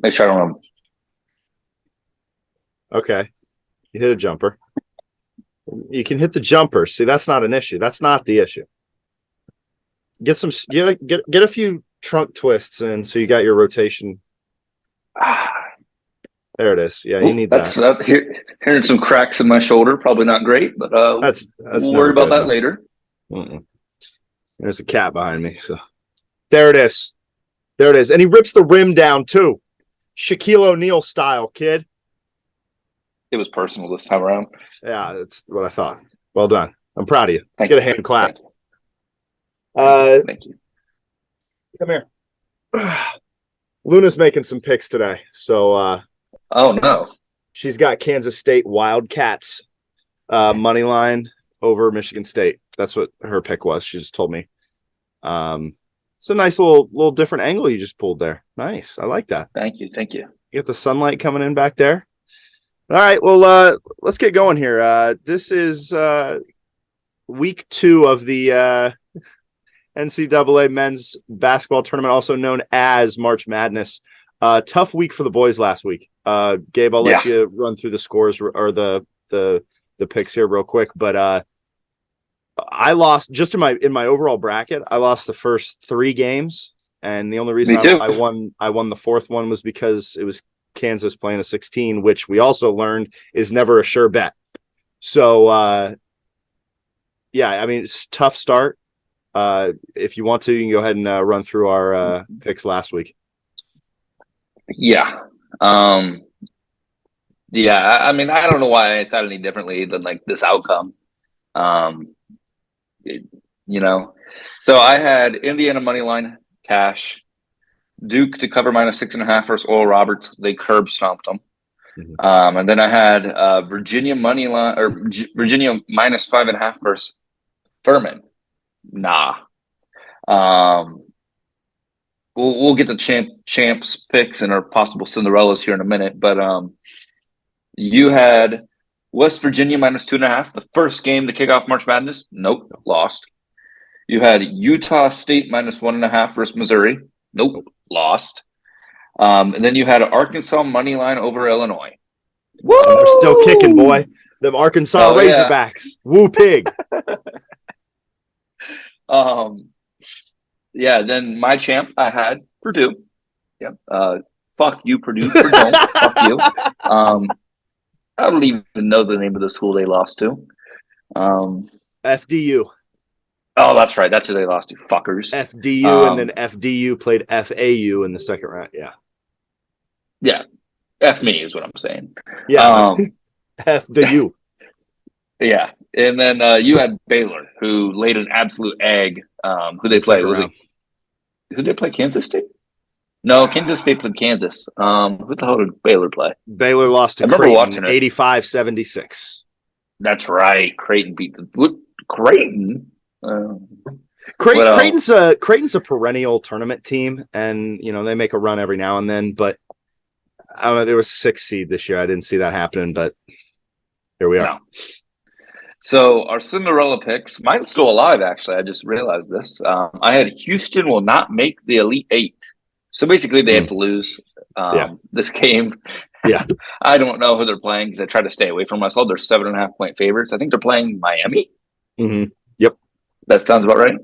Make sure I don't remember. Okay. You hit a jumper. You can hit the jumper. See, that's not an issue. That's not the issue. Get a few trunk twists in so you got your rotation. There it is. Yeah, you need that. Hearing some cracks in my shoulder. Probably not great, but that's we'll worry about that later. There's a cat behind me. So there it is. There it is. And he rips the rim down too. Shaquille O'Neal style, kid. It was personal this time around. Yeah, that's what I thought. Well done. I'm proud of you. Get a hand clap. Thank you. Come here. Luna's making some picks today. So oh no. She's got Kansas State Wildcats money line over Michigan State. That's what her pick was. She just told me. It's a nice little different angle you just pulled there. Nice. I like that. Thank you. You got the sunlight coming in back there. All right. Well, let's get going here. This is week 2 of the NCAA men's basketball tournament, also known as March Madness. Tough week for the boys last week. Gabe, I'll let you run through the scores or the picks here real quick. But I lost just in my overall bracket. I lost the first 3 games, and the only reason I won the fourth one was because it was Kansas playing a 16, which we also learned is never a sure bet. So yeah, I mean, it's a tough start. If you want to, you can go ahead and run through our picks last week. Yeah. Yeah, I mean, I don't know why I thought any differently than like this outcome. So I had Indiana money line cash, Duke to cover -6.5 versus Oral Roberts. They curb stomped them. Mm-hmm. And then I had Virginia money line or Virginia -5.5 versus Furman. Nah. We'll get the champs picks and our possible Cinderellas here in a minute, but you had West Virginia -2.5, the first game to kick off March Madness. Nope, lost. You had Utah State -1.5 versus Missouri. Nope, lost. And then you had Arkansas money line over Illinois. Woo! And they're still kicking, boy. Them Arkansas Razorbacks. Yeah. Woo pig. Yeah, then my champ, I had Purdue. Yep. Fuck you, Purdue. Fuck you. I don't even know the name of the school they lost to. FDU. Oh, that's right. That's who they lost to. Fuckers. FDU, and then FDU played FAU in the second round. Yeah. Yeah. F me is what I'm saying. Yeah. FDU. Yeah. And then you had Baylor, who laid an absolute egg. Who they play? Who did they play? Kansas State? No, Kansas State played Kansas. Who the hell did Baylor play? Baylor lost to Creighton 85-76. That's right. Creighton beat Creighton. Creighton's a perennial tournament team, and they make a run every now and then. But I don't know. There was 6 seed this year. I didn't see that happening, but here we are. No. So our Cinderella picks, mine's still alive. Actually, I just realized this. I had Houston will not make the Elite 8. So basically, they have to lose this game. Yeah, I don't know who they're playing because I try to stay away from myself. They're 7.5 point favorites. I think they're playing Miami. Mm-hmm. Yep, that sounds about right.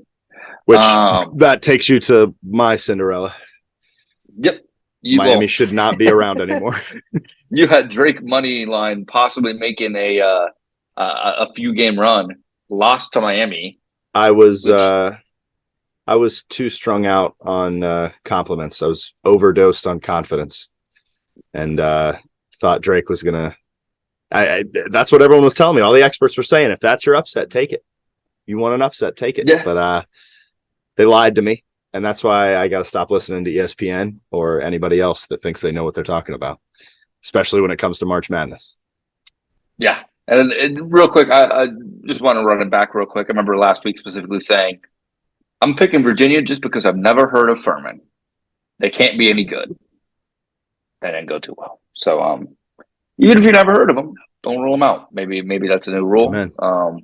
Which that takes you to my Cinderella. Yep, Miami should not be around anymore. You had Drake money line possibly making a few game run. Lost to Miami. I was too strung out on compliments. I was overdosed on confidence, and thought Drake was gonna. That's what everyone was telling me. All the experts were saying, if that's your upset, take it. You want an upset, take it. Yeah. But they lied to me, and that's why I got to stop listening to ESPN or anybody else that thinks they know what they're talking about, especially when it comes to March Madness. Yeah. And real quick, I just want to run it back real quick. I remember last week specifically saying, I'm picking Virginia just because I've never heard of Furman. They can't be any good. That didn't go too well. So even if you never heard of them, don't rule them out. Maybe that's a new rule. And all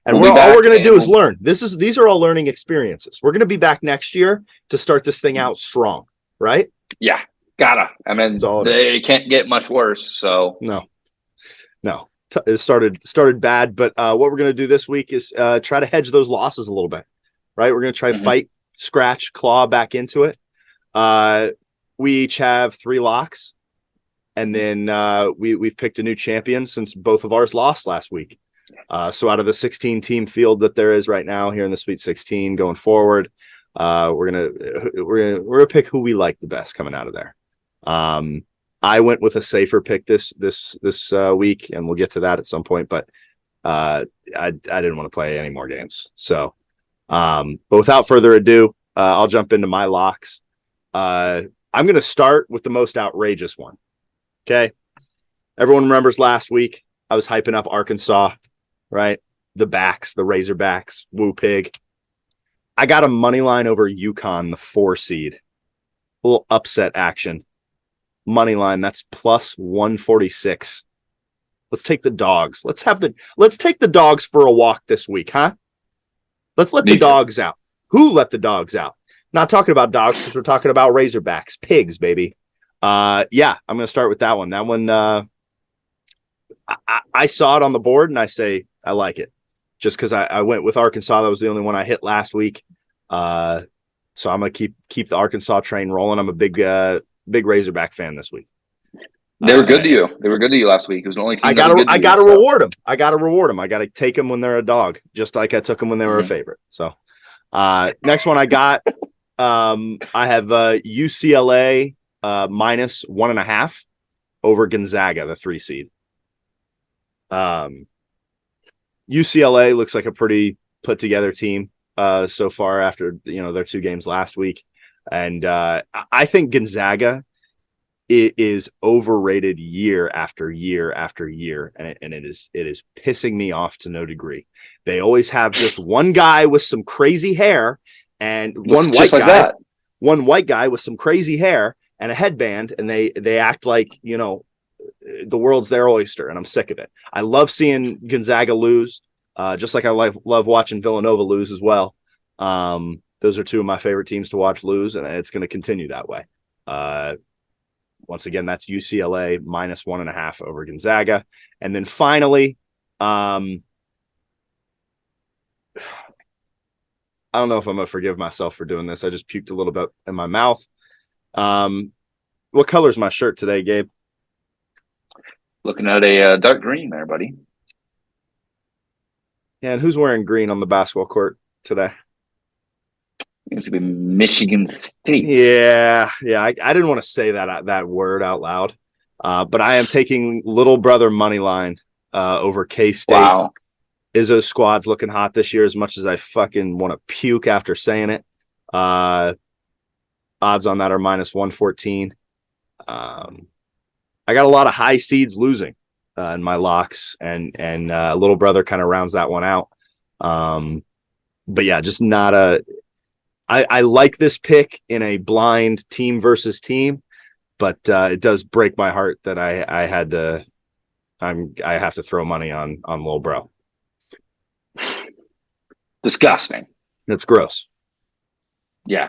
we're going to do is learn. These are all learning experiences. We're going to be back next year to start this thing out strong, right? Yeah. Gotta. I mean, That's all it they is. can't get much worse. So No. It started bad, but what we're going to do this week is try to hedge those losses a little bit, right? We're going to try to fight, scratch, claw back into it. We each have 3 locks, and then we've picked a new champion since both of ours lost last week. So out of the 16 team field that there is right now here in the Sweet 16 going forward, we're gonna pick who we like the best coming out of there. I went with a safer pick this week, and we'll get to that at some point. But I didn't want to play any more games. So, but without further ado, I'll jump into my locks. I'm going to start with the most outrageous one. Okay, everyone remembers last week I was hyping up Arkansas, right? The Razorbacks, Woo Pig. I got a money line over UConn, the 4 seed. A little upset action. Money line, that's plus 146. Let's take the dogs. Let's take the dogs for a walk this week, huh? Let's let the dogs out. Who let the dogs out? Not talking about dogs, because we're talking about Razorbacks, pigs, baby. Yeah, I'm gonna start with that one. That one, I saw it on the board and I say I like it, just because I went with Arkansas. That was the only one I hit last week. So I'm gonna keep the Arkansas train rolling. I'm a big Razorback fan this week. They were good to you. They were good to you last week. It was the only team I gotta reward them. I gotta take them when they're a dog, just like I took them when they were a favorite. So next one I got, I have UCLA minus 1.5 over Gonzaga, the 3 seed. UCLA looks like a pretty put together team so far after their 2 games last week, and I think Gonzaga is overrated year after year after year, and it is pissing me off to no degree. They always have just one guy with some crazy hair and one white guy with some crazy hair and a headband, and they act like the world's their oyster, and I'm sick of it. I love seeing Gonzaga lose, just like I love watching Villanova lose as well. Those are 2 of my favorite teams to watch lose, and it's going to continue that way. Once again, that's UCLA minus 1.5 over Gonzaga. And then finally, I don't know if I'm going to forgive myself for doing this. I just puked a little bit in my mouth. What color is my shirt today, Gabe? Looking at a dark green there, buddy. Yeah, and who's wearing green on the basketball court today? It's to be Michigan State. Yeah. I didn't want to say that word out loud, but I am taking little brother money line over K-State. Wow. Izzo's squad's looking hot this year, as much as I fucking want to puke after saying it. Odds on that are minus 114. I got a lot of high seeds losing in my locks, and little brother kind of rounds that one out. But yeah, just not a. I like this pick in a blind team versus team, but it does break my heart that I have to throw money on Lil Bro. Disgusting. That's gross. Yeah.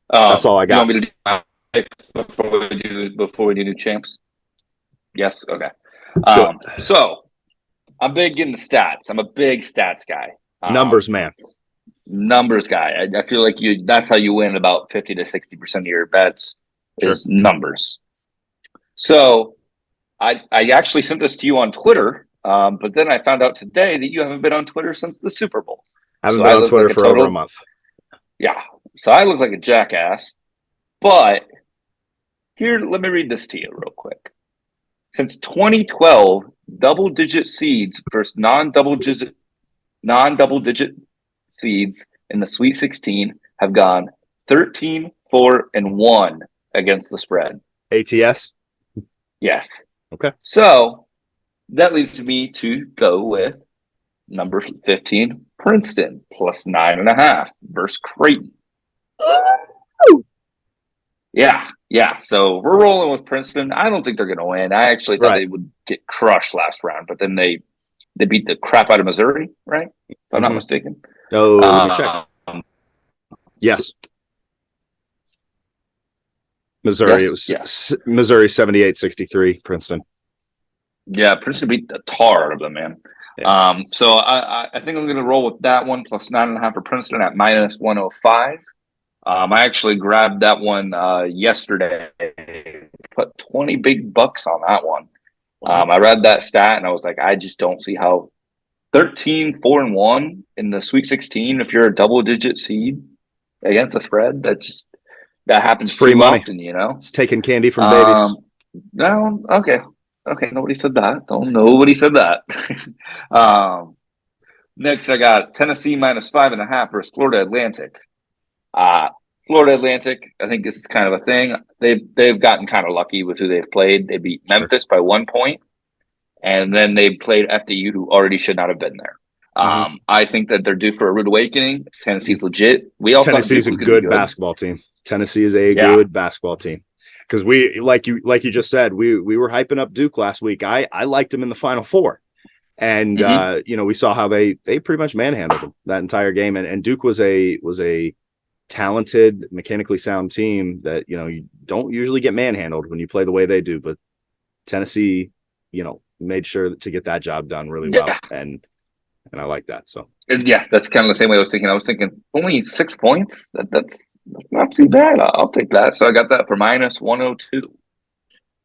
That's all I got. You want me to do my pick before we do new champs? Yes. Okay. So I'm big into stats. I'm a big stats guy. Numbers man. Numbers guy. I feel like that's how you win about 50 to 60% of your bets is numbers. So I actually sent this to you on Twitter, but then I found out today that you haven't been on Twitter since the Super Bowl. I haven't been on Twitter for over a month. Yeah. So I look like a jackass. But here, let me read this to you real quick. Since 2012, double-digit seeds versus non-double-digit seeds in the Sweet 16 have gone 13, 4, and 1 against the spread. ATS? Yes. Okay. So that leads me to go with number 15, Princeton, plus 9.5 versus Creighton. Yeah. So we're rolling with Princeton. I don't think they're going to win. I actually thought they would get crushed last round, but then they beat the crap out of Missouri, right? If I'm not mistaken. Oh, let me check. Yes. Missouri. Yes? It was Yeah. Missouri 78-63, Princeton. Yeah, Princeton beat the tar out of them, man. Yeah. So I think I'm going to roll with that one plus 9.5 for Princeton at minus 105. I actually grabbed that one yesterday. Put 20 big bucks on that one. I read that stat and I was like, I just don't see how 13-4-1 in the Sweet 16. If you're a double-digit seed against the spread, that happens It's free too money. often, you know. It's taking candy from babies. No, okay. Nobody said that. Nobody said that. Next, I got Tennessee minus 5.5 versus Florida Atlantic. Florida Atlantic, I think this is kind of a thing. They've gotten kind of lucky with who they've played. They beat Memphis by 1 point, and then they played FDU, who already should not have been there. I think that they're due for a rude awakening. Tennessee's legit. We all Tennessee's thought a good basketball team. Tennessee is a good basketball team. Because we, like you just said, we were hyping up Duke last week. I liked them in the Final Four, and we saw how they pretty much manhandled them that entire game. And Duke was a talented, mechanically sound team that you don't usually get manhandled when you play the way they do. But Tennessee, made sure to get that job done really well, and I like that. So yeah, that's kind of the same way I was thinking. I was thinking only 6 points. That's not too bad. I'll take that. So I got that for minus 102.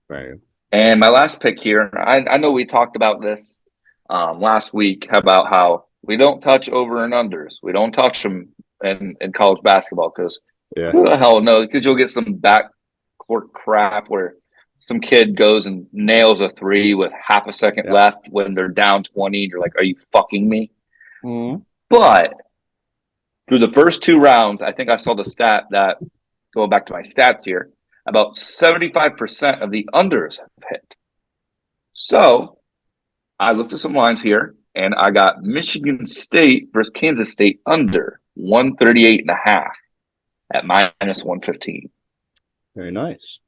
Right. And my last pick here, I know we talked about this last week about how we don't touch over and unders. We don't touch them in college basketball because who the hell knows? Because you'll get some backcourt crap where some kid goes and nails a three with half a second left when they're down 20. And you're like, are you fucking me? Mm-hmm. But through the first 2 rounds, I think I saw the stat that, going back to my stats here, about 75% of the unders have hit. So I looked at some lines here, and I got Michigan State versus Kansas State under 138.5 at minus 115. Very nice.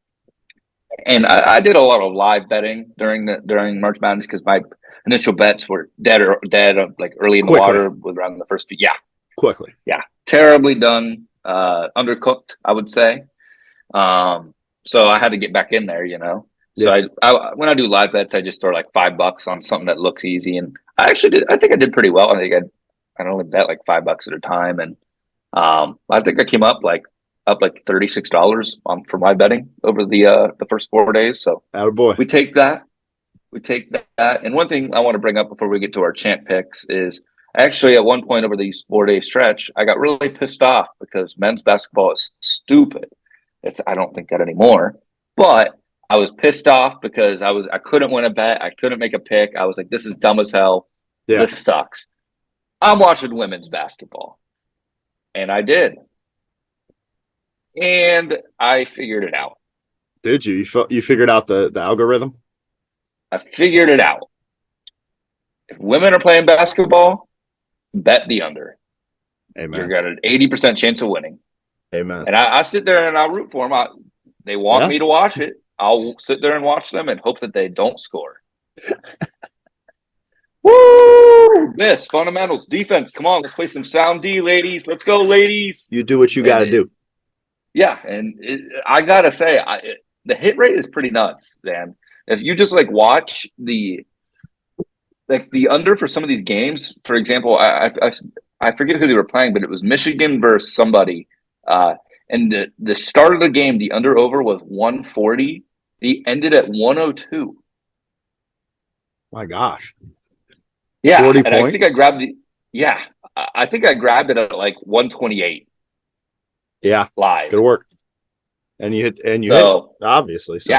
And I did a lot of live betting during March Madness because my initial bets were dead like early in the water with around the first. Quickly. Yeah, terribly done, undercooked, I would say. So I had to get back in there, So I when I do live bets, I just throw like $5 on something that looks easy, and I think I did pretty well. I think I only bet like $5 at a time, and I think I came up like $36 for my betting over the first 4 days. So attaboy. We take that. And one thing I want to bring up before we get to our champ picks is actually at one point over these 4-day stretch, I got really pissed off because men's basketball is stupid. I don't think that anymore, but I was pissed off because I couldn't win a bet. I couldn't make a pick. I was like, this is dumb as hell. Yeah. This sucks. I'm watching women's basketball. And I did. And I figured it out. Did you? You figured out the algorithm? I figured it out. If women are playing basketball, bet the under. Amen. You've got an 80% chance of winning. Amen. And I sit there and I'll root for them. They want me to watch it. I'll sit there and watch them and hope that they don't score. Woo! Miss fundamentals, defense. Come on, let's play some sound D, ladies. Let's go, ladies. You do what you got to do. Yeah, and I gotta say, the hit rate is pretty nuts, Dan. If you just like watch the under for some of these games, for example, I forget who they were playing, but it was Michigan versus somebody. And the start of the game, the under over was 140. He ended at 102. My gosh. Yeah, 40 and points? I think I grabbed I think I grabbed it at like 128. Yeah, live. Good work. And you hit it, obviously. So.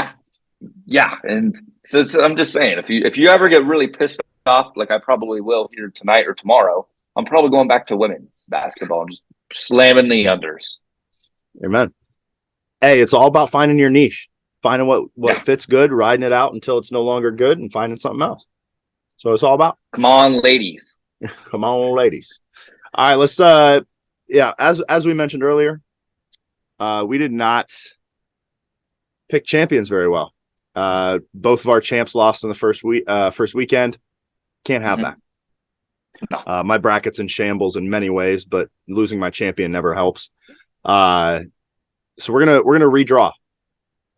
Yeah, and so I'm just saying, if you ever get really pissed off, like I probably will here tonight or tomorrow, I'm probably going back to women's basketball and just slamming the unders. Amen. Hey, it's all about finding your niche, finding what fits good, riding it out until it's no longer good, and finding something else. So it's all about. Come on, ladies. Come on, ladies. All right, let's. As we mentioned earlier, we did not pick champions very well. Both of our champs lost in the first weekend. Can't have that. No. My bracket's in shambles in many ways, but losing my champion never helps. So we're gonna redraw.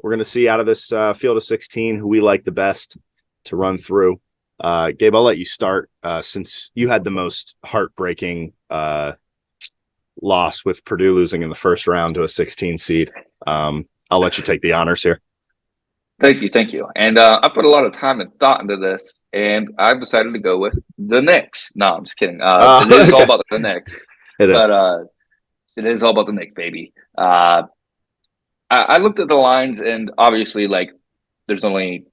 We're going to see out of this field of 16 who we like the best to run through. Gabe, I'll let you start since you had the most heartbreaking loss with Purdue losing in the first round to a 16 seed. I'll let you take the honors here. Thank you. And I put a lot of time and thought into this, and I've decided to go with the Knicks. No, I'm just kidding. It is all about the Knicks. It is. But it is all about the Knicks, baby. I looked at the lines, and obviously, like, there's only,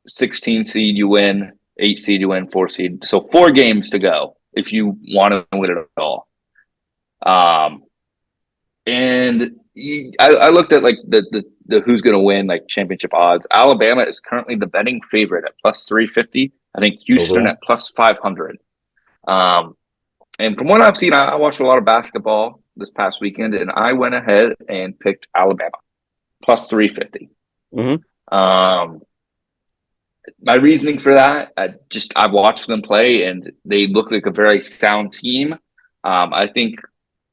16 seed you win, 8 seed you win, 4 seed. So 4 games to go if you want to win it at all. And I looked at, like, the who's going to win, like, championship odds. Alabama is currently the betting favorite at plus 350. I think Houston at plus 500. And from what I've seen, I watched a lot of basketball this past weekend, and I went ahead and picked Alabama plus 350. My reasoning for that, I've watched them play, and they look like a very sound team. I think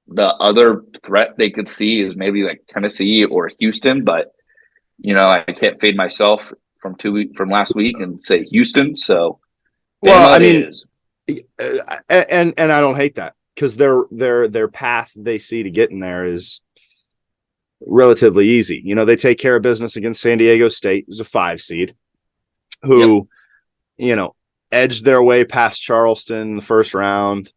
the other threat they could see is maybe like Tennessee or Houston, but I can't fade myself from last week and say Houston. So, well, I mean, and I don't hate that because their path they see to getting there is relatively easy. They take care of business against San Diego State, who's a 5 seed, who edged their way past Charleston in the first round.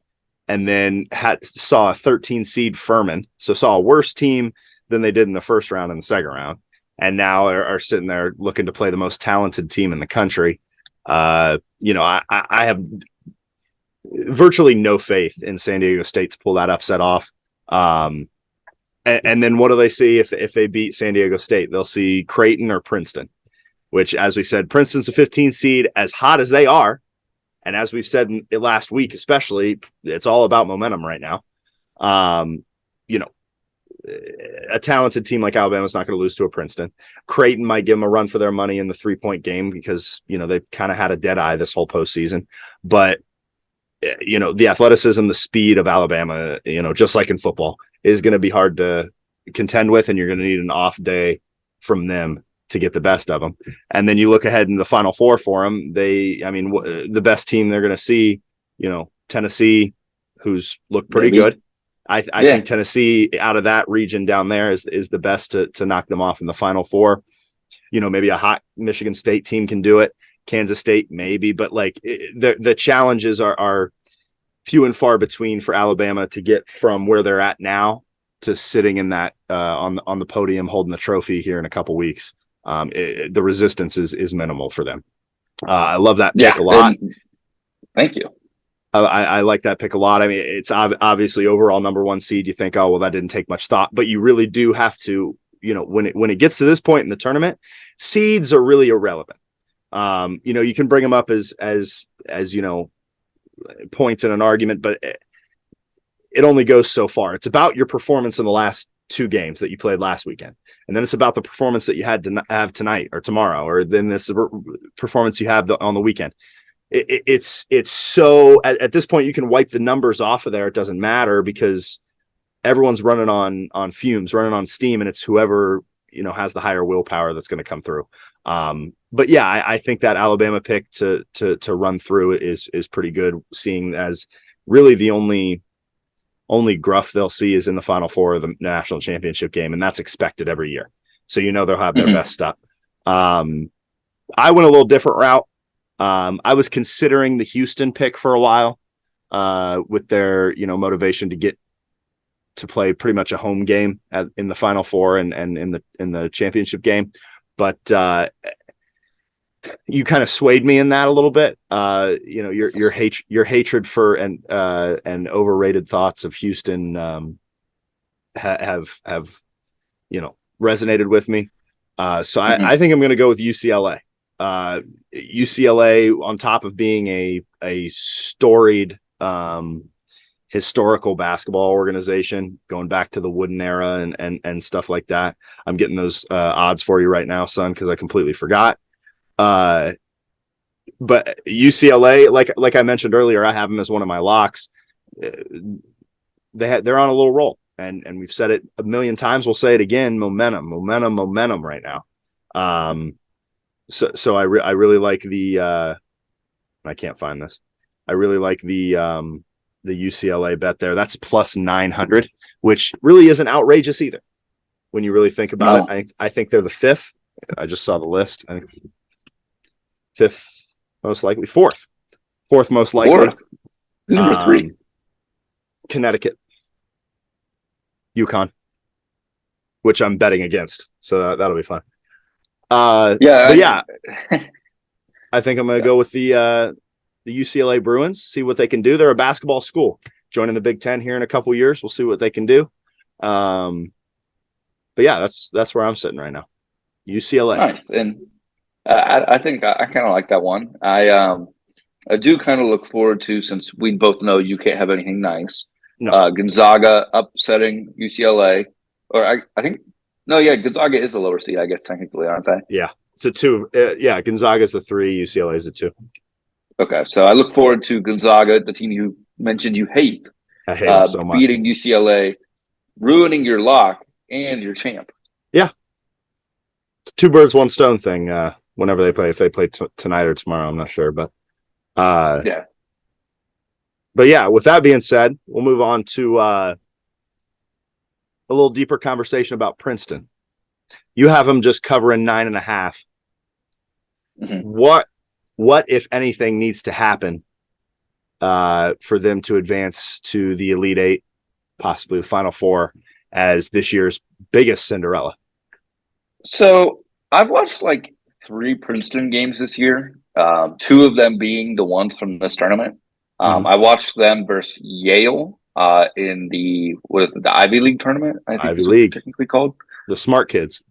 And then saw a 13 seed Furman, so saw a worse team than they did in the first round and the second round, and now are sitting there looking to play the most talented team in the country. I have virtually no faith in San Diego State to pull that upset off. And then what do they see if they beat San Diego State? They'll see Creighton or Princeton, which, as we said, Princeton's a 15 seed, as hot as they are. And as we've said last week, especially, it's all about momentum right now. A talented team like Alabama's not going to lose to a Princeton. Creighton might give them a run for their money in the 3-point game because, they've kind of had a dead eye this whole postseason. But, the athleticism, the speed of Alabama, just like in football, is going to be hard to contend with, and you're going to need an off day from them to get the best of them. And then you look ahead in the Final Four for them. The best team they're going to see, Tennessee, who's looked pretty good. I think Tennessee out of that region down there is the best to knock them off in the Final Four. Maybe a hot Michigan State team can do it. Kansas State, maybe, but the challenges are few and far between for Alabama to get from where they're at now to sitting in that on the podium holding the trophy here in a couple weeks. The resistance is minimal for them. I love that pick a lot. Thank you. I like that pick a lot. I mean, it's obviously overall number 1 seed. You think, oh, well, that didn't take much thought, but you really do have to, when it gets to this point in the tournament, seeds are really irrelevant. You can bring them up as points in an argument, but it only goes so far. It's about your performance in the last 2 games that you played last weekend. And then it's about the performance that you had to have tonight or tomorrow, or then this performance you have on the weekend. It's so at this point, you can wipe the numbers off of there. It doesn't matter because everyone's running on fumes, running on steam, and it's whoever, has the higher willpower that's going to come through. But yeah, I think that Alabama pick to run through is pretty good, seeing as really the only gruff they'll see is in the Final Four of the national championship game, and that's expected every year. So they'll have their best stuff. I went a little different route. I was considering the Houston pick for a while, with their motivation to get to play pretty much a home game in the Final Four and in the championship game, but you kind of swayed me in that a little bit. Your hatred for and overrated thoughts of Houston have resonated with me. So I think I'm going to go with UCLA. UCLA, on top of being a storied historical basketball organization going back to the Wooden era and stuff like that. I'm getting those odds for you right now, son, because I completely forgot. But UCLA, like I mentioned earlier, I have them as one of my locks. They're on a little roll, and we've said it a million times. We'll say it again. Momentum right now. So I really like the. I can't find this. I really like the UCLA bet there. That's plus 900, which really isn't outrageous either when you really think about it. I think they're the fifth. I just saw the list. I think fifth most likely, fourth most likely. Number 3, Connecticut, UConn, which I'm betting against. So that'll be fun. I think I'm going to go with the UCLA Bruins, see what they can do. They're a basketball school joining the Big Ten here in a couple years. We'll see what they can do. But yeah, that's where I'm sitting right now. UCLA. Nice. And I think I kind of like that one. I do kind of look forward to, since we both know you can't have anything nice. No. Gonzaga upsetting UCLA, or I think Gonzaga is a lower seed, I guess technically, aren't they? Yeah, it's a 2. Gonzaga's the 3, UCLA is a 2. Okay, so I look forward to Gonzaga, the team you mentioned you hate. I hate them so much. Beating UCLA, ruining your lock and your champ. Yeah, it's 2 birds, 1 stone thing. Whenever they play, if they play tonight or tomorrow, I'm not sure, but yeah. But yeah, with that being said, we'll move on to a little deeper conversation about Princeton. You have them just covering 9.5. Mm-hmm. What, if anything, needs to happen for them to advance to the Elite Eight, possibly the Final Four, as this year's biggest Cinderella? So I've watched like 3 Princeton games this year, 2 of them being the ones from this tournament. I watched them versus Yale in the Ivy League tournament, I think Ivy League, technically called. The smart kids.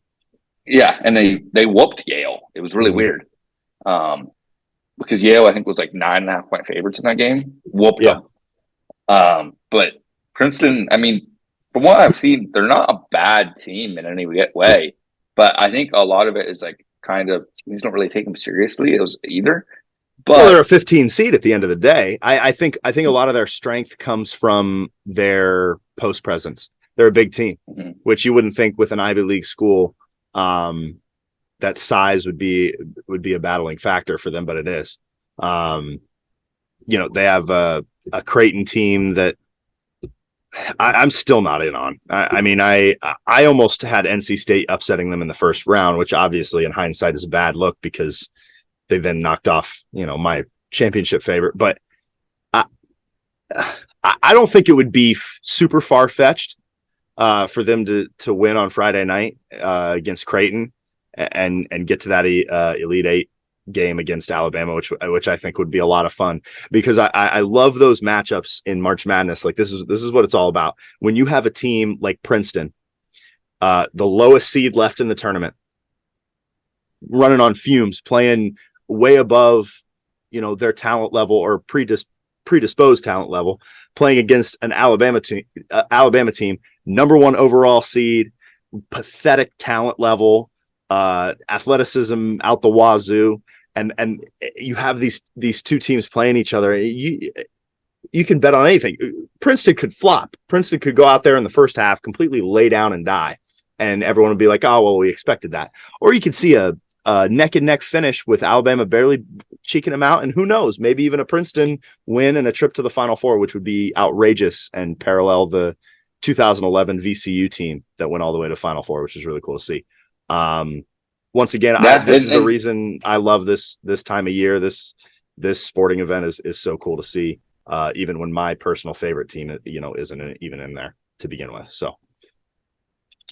Yeah, and they whooped Yale. It was really weird. Because Yale, I think, was like 9.5 point favorites in that game. Whooped them. But Princeton, I mean, from what I've seen, they're not a bad team in any way. But I think a lot of it is like kind of teams don't really take them seriously either. But they're a 15 seed at the end of the day. I think a lot of their strength comes from their post presence. They're a big team, which you wouldn't think with an Ivy League school. That size would be a battling factor for them, but it is. They have a Creighton team that I'm still not in on. I almost had NC State upsetting them in the first round, which obviously in hindsight is a bad look because they then knocked off, my championship favorite. But I don't think it would be super far fetched for them to win on Friday night against Creighton and get to that Elite Eight game against Alabama, which I think would be a lot of fun, because I love those matchups in March Madness. Like this is what it's all about. When you have a team like Princeton, the lowest seed left in the tournament, running on fumes, playing way above, their talent level or predisposed talent level, playing against an Alabama team, number 1 overall seed, pathetic talent level, athleticism out the wazoo, and you have these 2 teams playing each other. You can bet on anything. Princeton could flop. Princeton could go out there in the first half, completely lay down and die, and everyone would be like, "Oh, well, we expected that." Or you could see a neck and neck finish with Alabama barely cheeking them out, and who knows, maybe even a Princeton win and a trip to the Final Four, which would be outrageous and parallel the 2011 VCU team that went all the way to Final Four, which is really cool to see. Once again, this is the reason I love this time of year. This sporting event is so cool to see, even when my personal favorite team, isn't even in there to begin with. So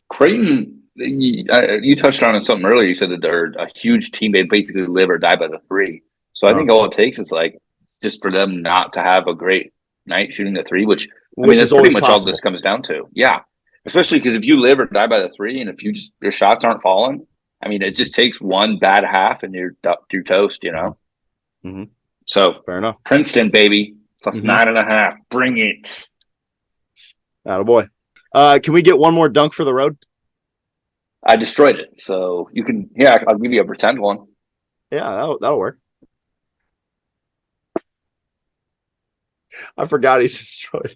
Creighton, you touched on something earlier. You said that they're a huge team. They basically live or die by the 3. So I think all it takes is like just for them not to have a great night shooting the 3, which I mean, that's pretty much all this comes down to. Yeah. Especially because if you live or die by the 3 and if your shots aren't falling, I mean, it just takes one bad half and you're toast, Mm-hmm. So fair enough. Princeton, baby, plus 9.5. Bring it. Attaboy. Can we get one more dunk for the road? I destroyed it. So you can, I'll give you a pretend one. Yeah, that'll work. I forgot he's destroyed.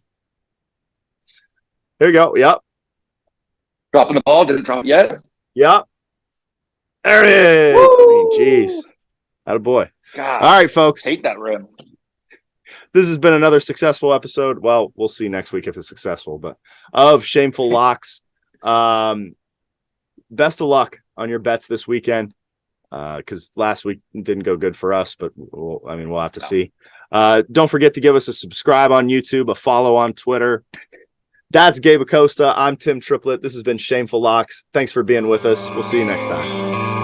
Here you go. Yep. Dropping the ball. Didn't drop yet. Yep. There it is. Woo! I mean, jeez. Attaboy. God, All right, folks. hate that rim. This has been another successful episode. Well, we'll see next week if it's successful, but of Shameful Locks. Best of luck on your bets this weekend. Because last week didn't go good for us, but we'll have to see. Don't forget to give us a subscribe on YouTube, a follow on Twitter. That's Gabe Acosta. I'm Tim Triplett. This has been Shameful Locks. Thanks for being with us. We'll see you next time.